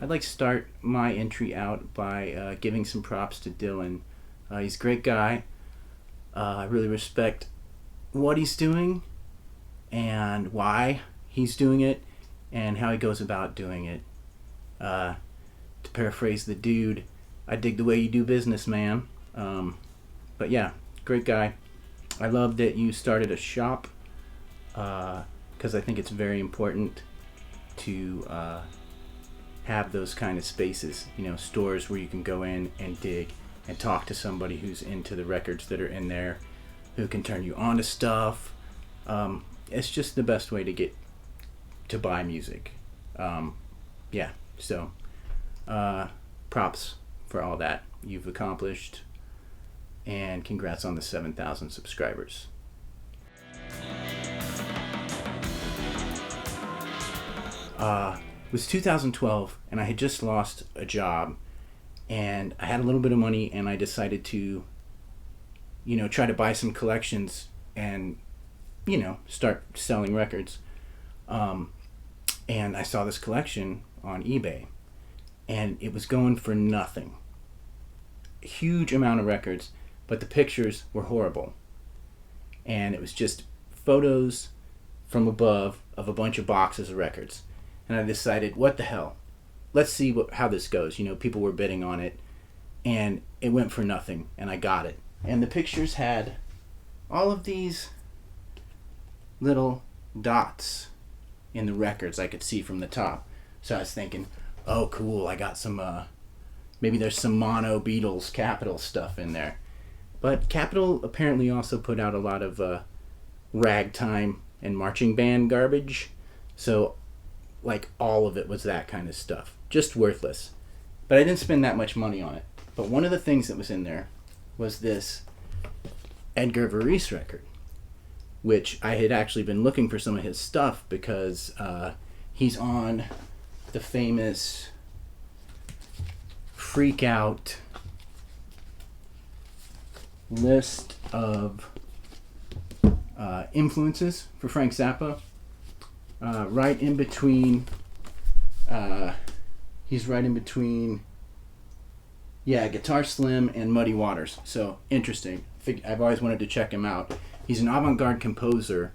I'd like to start my entry out by giving some props to Dylan. He's a great guy. I really respect what he's doing and why he's doing it and how he goes about doing it. To paraphrase the dude, I dig the way you do business, man. But yeah, great guy. I love that you started a shop because I think it's very important to have those kind of spaces, stores where you can go in and dig and talk to somebody who's into the records that are in there, who can turn you on to stuff. It's just the best way to get to buy music. Yeah, so props for all that you've accomplished, and congrats on the 7,000 subscribers. It was 2012, and I had just lost a job, and I had a little bit of money, and I decided to, try to buy some collections and, start selling records. And I saw this collection on eBay, and it was going for nothing. A huge amount of records, but the pictures were horrible. And it was just photos from above of a bunch of boxes of records. And I decided, what the hell? Let's see how this goes. People were bidding on it, and it went for nothing, and I got it. And the pictures had all of these little dots in the records I could see from the top. So I was thinking, oh, cool, I got some, maybe there's some Mono, Beatles, Capitol stuff in there. But Capitol apparently also put out a lot of ragtime and marching band garbage. So all of it was that kind of stuff. Just worthless. But I didn't spend that much money on it. But one of the things that was in there was this Edgar Varese record, which I had actually been looking for some of his stuff because he's on the famous Freak Out list of influences for Frank Zappa. Right in between, he's right in between, Guitar Slim and Muddy Waters. So, interesting. I've always wanted to check him out. He's an avant-garde composer,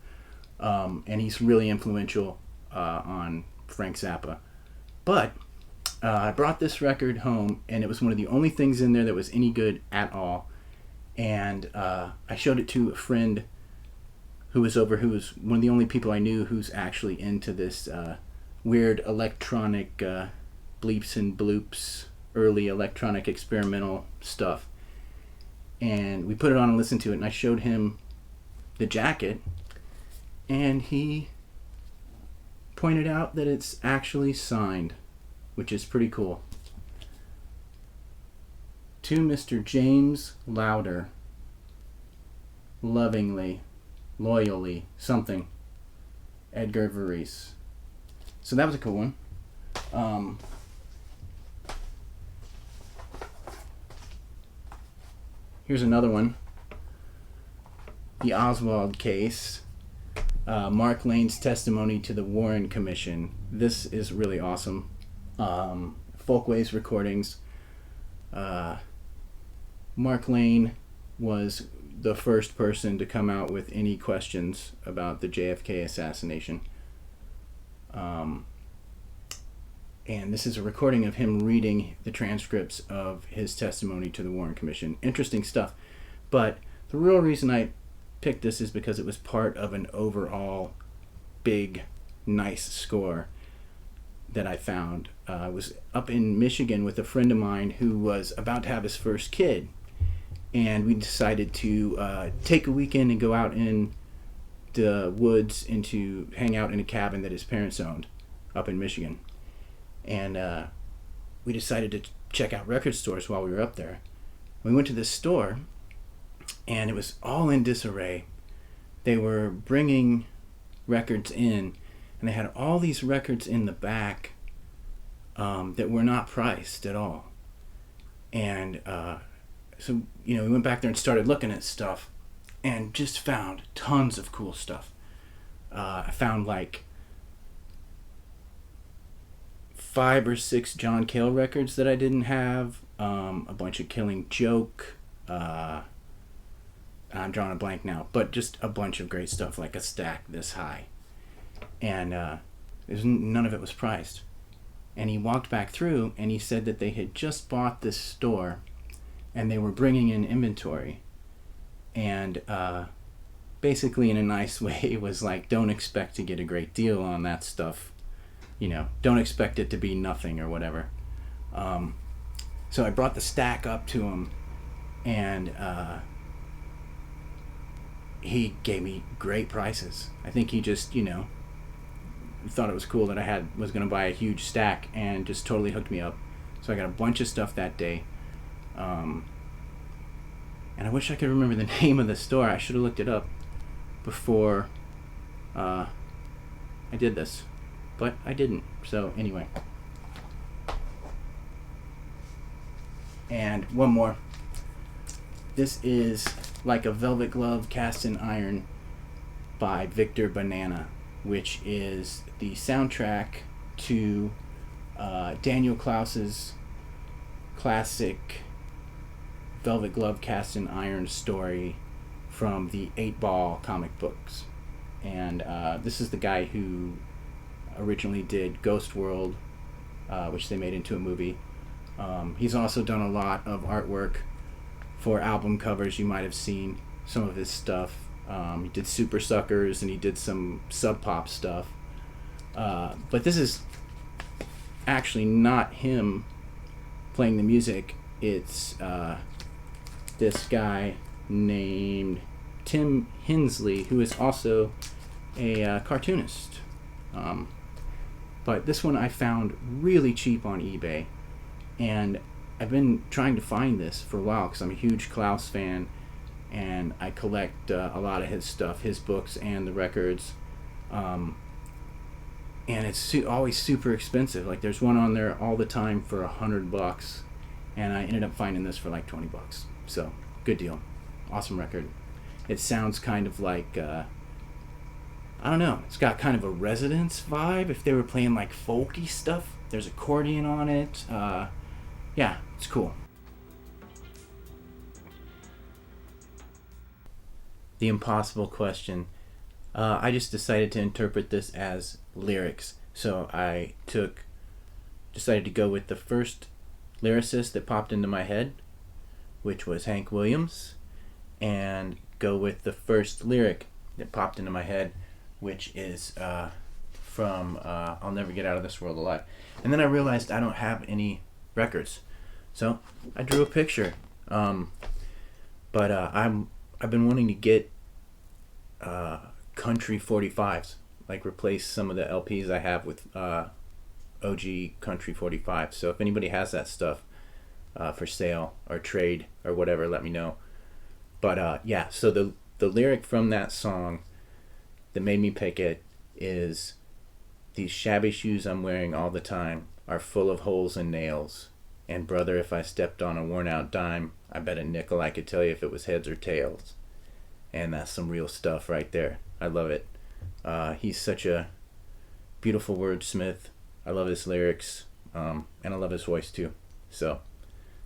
and he's really influential on Frank Zappa. But I brought this record home, and it was one of the only things in there that was any good at all. And I showed it to a friend who was one of the only people I knew who's actually into this weird electronic bleeps and bloops, early electronic experimental stuff. And we put it on and listened to it, and I showed him the jacket, and he pointed out that it's actually signed, which is pretty cool. To Mr. James Lauder, lovingly, loyally, something, Edgar Varese. So that was a cool one. Here's another one. The Oswald case. Mark Lane's testimony to the Warren Commission. This is really awesome. Folkways recordings. Mark Lane was the first person to come out with any questions about the JFK assassination. And this is a recording of him reading the transcripts of his testimony to the Warren Commission. Interesting stuff. But the real reason I picked this is because it was part of an overall big, nice score that I found. I was up in Michigan with a friend of mine who was about to have his first kid. And we decided to take a weekend and go out in the woods and to hang out in a cabin that his parents owned up in Michigan. And we decided to check out record stores while we were up there. We went to this store, and it was all in disarray. They were bringing records in, and they had all these records in the back that were not priced at all. And so, we went back there and started looking at stuff, and just found tons of cool stuff. I found 5 or 6 John Cale records that I didn't have, a bunch of Killing Joke. I'm drawing a blank now, but just a bunch of great stuff, like a stack this high. And none of it was priced. And he walked back through and he said that they had just bought this store and they were bringing in inventory. And basically, in a nice way, was like, don't expect to get a great deal on that stuff. Don't expect it to be nothing or whatever. So I brought the stack up to him, and he gave me great prices. I think he just, thought it was cool that I was going to buy a huge stack, and just totally hooked me up. So I got a bunch of stuff that day. And I wish I could remember the name of the store. I should have looked it up before I did this, but I didn't. So anyway, and one more. This is Like a Velvet Glove Cast in Iron by Victor Banana, which is the soundtrack to Daniel Klaus's classic Velvet Glove Cast in Iron story from the 8-Ball comic books. And this is the guy who originally did Ghost World, which they made into a movie. He's also done a lot of artwork for album covers. You might have seen some of his stuff. He did Super Suckers and he did some Sub Pop stuff. But this is actually not him playing the music. It's this guy named Tim Hensley, who is also a cartoonist. But this one I found really cheap on eBay, and I've been trying to find this for a while because I'm a huge Klaus fan, and I collect a lot of his stuff, his books and the records. And it's always super expensive. Like, there's one on there all the time for $100, and I ended up finding this for like $20. So good deal, awesome record. It sounds kind of like I don't know. It's got kind of a Residence vibe. If they were playing like folky stuff, there's accordion on it. Yeah, it's cool. The impossible question. I just decided to interpret this as lyrics. So I decided to go with the first lyricist that popped into my head, which was Hank Williams, and go with the first lyric that popped into my head, which is from I'll Never Get Out of This World Alive. And then I realized I don't have any records, so I drew a picture. But I've been wanting to get country 45s, like replace some of the LPs I have with OG country 45s. So if anybody has that stuff for sale or trade or whatever, let me know. But yeah, so the lyric from that song that made me pick it is, "These shabby shoes I'm wearing all the time are full of holes and nails. And brother, if I stepped on a worn out dime, I bet a nickel I could tell you if it was heads or tails." And that's some real stuff right there. I love it. He's such a beautiful wordsmith. I love his lyrics, and I love his voice too. So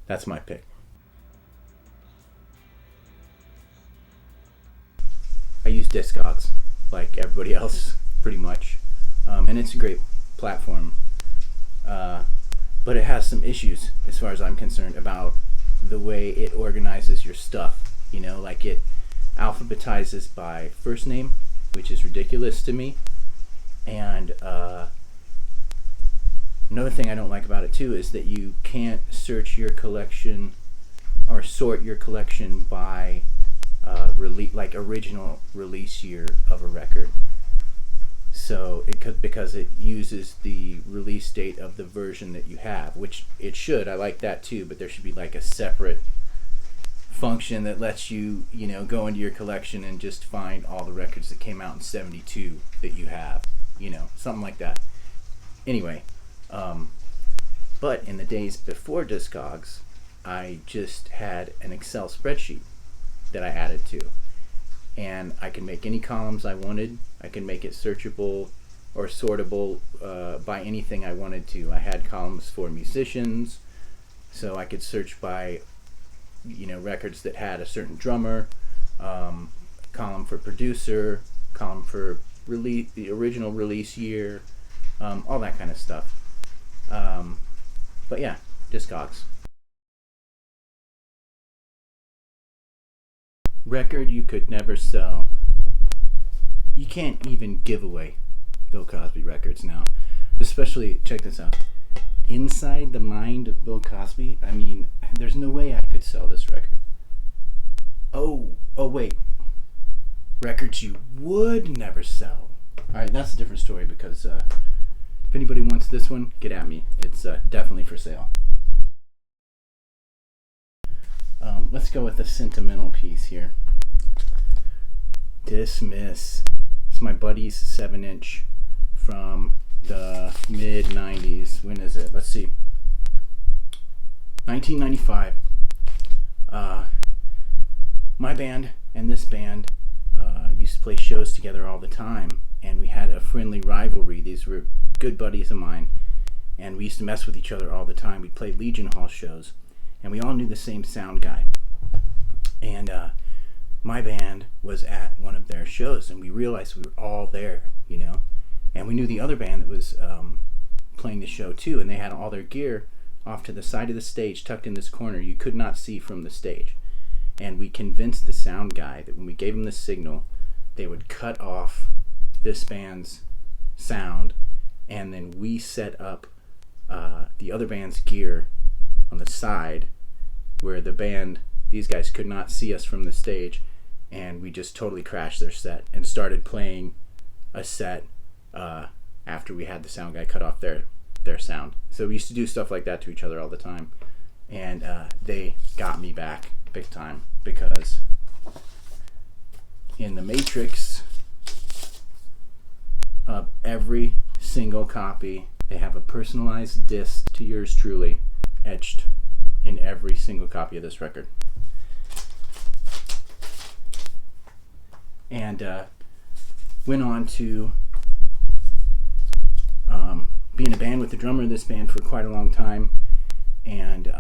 that's my pick. I use Discogs like everybody else, pretty much, and it's a great platform, but it has some issues as far as I'm concerned about the way it organizes your stuff. Like it alphabetizes by first name, which is ridiculous to me. And another thing I don't like about it too is that you can't search your collection or sort your collection by like original release year of a record. So because it uses the release date of the version that you have, which it should. I like that too, but there should be like a separate function that lets you, go into your collection and just find all the records that came out in 72 that you have, something like that. Anyway, but in the days before Discogs, I just had an Excel spreadsheet that I added to, and I could make any columns I wanted. I could make it searchable or sortable by anything I wanted to. I had columns for musicians, so I could search by, records that had a certain drummer, column for producer, column for release, the original release year, all that kind of stuff. But yeah, Discogs. Record you could never sell. You can't even give away Bill Cosby records now. Especially, check this out. Inside the Mind of Bill Cosby, I mean, there's no way I could sell this record. Oh wait. Records you would never sell. Alright, that's a different story because if anybody wants this one, get at me. It's definitely for sale. Let's go with a sentimental piece here. Dismiss. It's my buddy's 7-inch from the mid 90s. When is it? Let's see. 1995. My band and this band used to play shows together all the time, and we had a friendly rivalry. These were good buddies of mine, and we used to mess with each other all the time. We'd play Legion Hall shows, and we all knew the same sound guy. And my band was at one of their shows, and we realized we were all there, and we knew the other band that was playing the show too, and they had all their gear off to the side of the stage, tucked in this corner you could not see from the stage. And we convinced the sound guy that when we gave him the signal, they would cut off this band's sound, and then we set up the other band's gear on the side where these guys could not see us from the stage, and we just totally crashed their set and started playing a set after we had the sound guy cut off their sound. So we used to do stuff like that to each other all the time, and they got me back big time because in the Matrix of every single copy, they have a personalized disc to yours truly etched in every single copy of this record. And went on to be in a band with the drummer of this band for quite a long time, and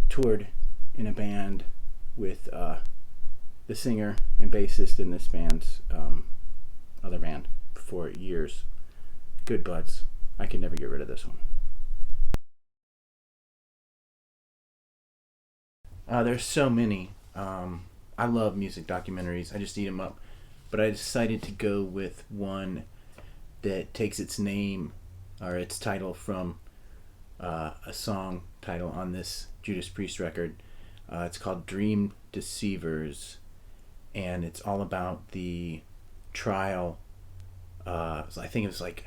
toured in a band with the singer and bassist in this band's other band for years. Good buds. I can never get rid of this one. There's so many. I love music documentaries. I just eat them up. But I decided to go with one that takes its name or its title from a song title on this Judas Priest record. It's called Dream Deceivers, and it's all about the trial. I think it was like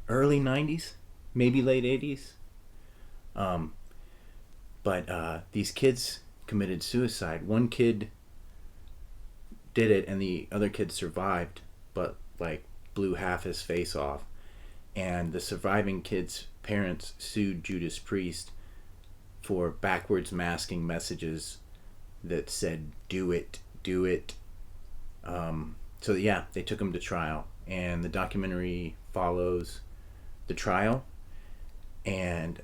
early 90s, maybe late 80s. But these kids committed suicide. One kid did it, and the other kid survived, but blew half his face off. And the surviving kid's parents sued Judas Priest for backwards masking messages that said "do it, do it." So yeah, they took him to trial, and the documentary follows the trial, and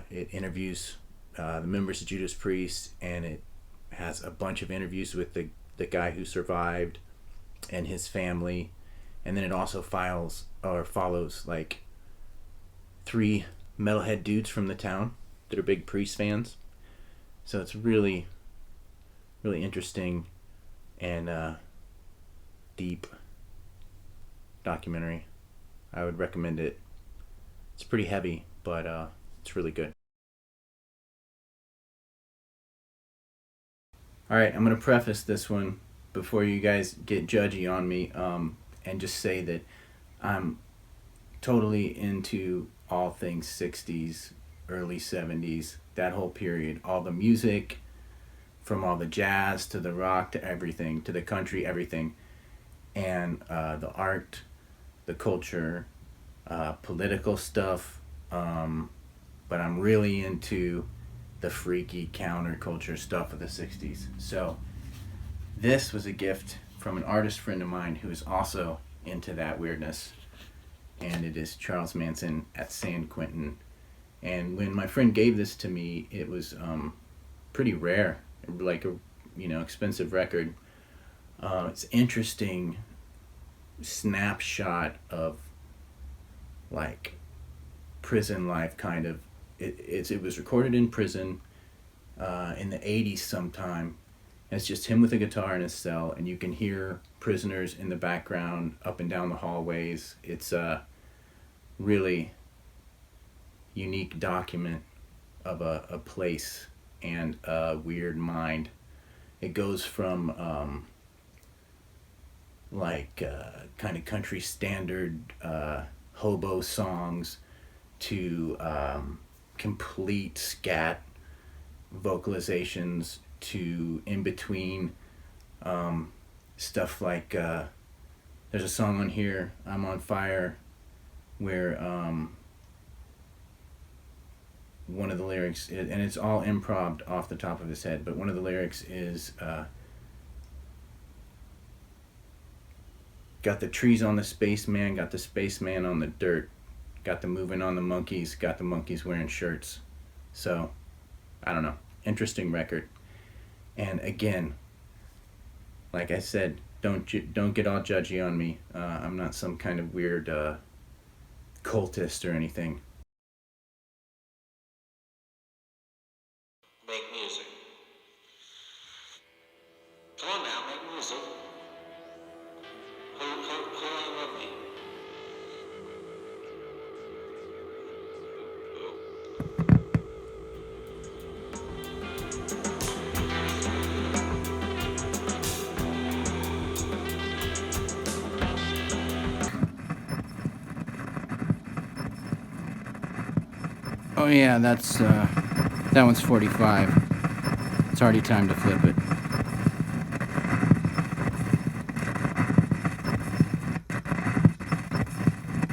it interviews the members of Judas Priest, and it has a bunch of interviews with the guy who survived and his family, and then it also follows like 3 metalhead dudes from the town that are big Priest fans. So it's really, really interesting and deep documentary. I would recommend it. It's pretty heavy, but it's really good. Alright, I'm going to preface this one before you guys get judgy on me, and just say that I'm totally into all things 60s, early 70s, that whole period. All the music, from all the jazz to the rock to everything, to the country, everything. And the art, the culture, political stuff, but I'm really into the freaky counterculture stuff of the 60s. So this was a gift from an artist friend of mine who is also into that weirdness, and it is Charles Manson at San Quentin. And when my friend gave this to me, it was pretty rare, like a expensive record. It's interesting snapshot of like prison life, kind of. It was recorded in prison in the 80s sometime. And it's just him with a guitar in his cell, and you can hear prisoners in the background up and down the hallways. It's a really unique document of a place and a weird mind. It goes from kind of country standard hobo songs to complete scat vocalizations to in between stuff like there's a song on here, I'm on Fire, where one of the lyrics is, and it's all improv off the top of his head, but one of the lyrics is got the trees on the spaceman, got the spaceman on the dirt, got the moving on the monkeys, got the monkeys wearing shirts. So I don't know, interesting record. And again, like I said, don't get all judgy on me. I'm not some kind of weird cultist or anything. Make music. Come on now, make music. Who ain't with me? Oh yeah, that one's 45. It's already time to flip it.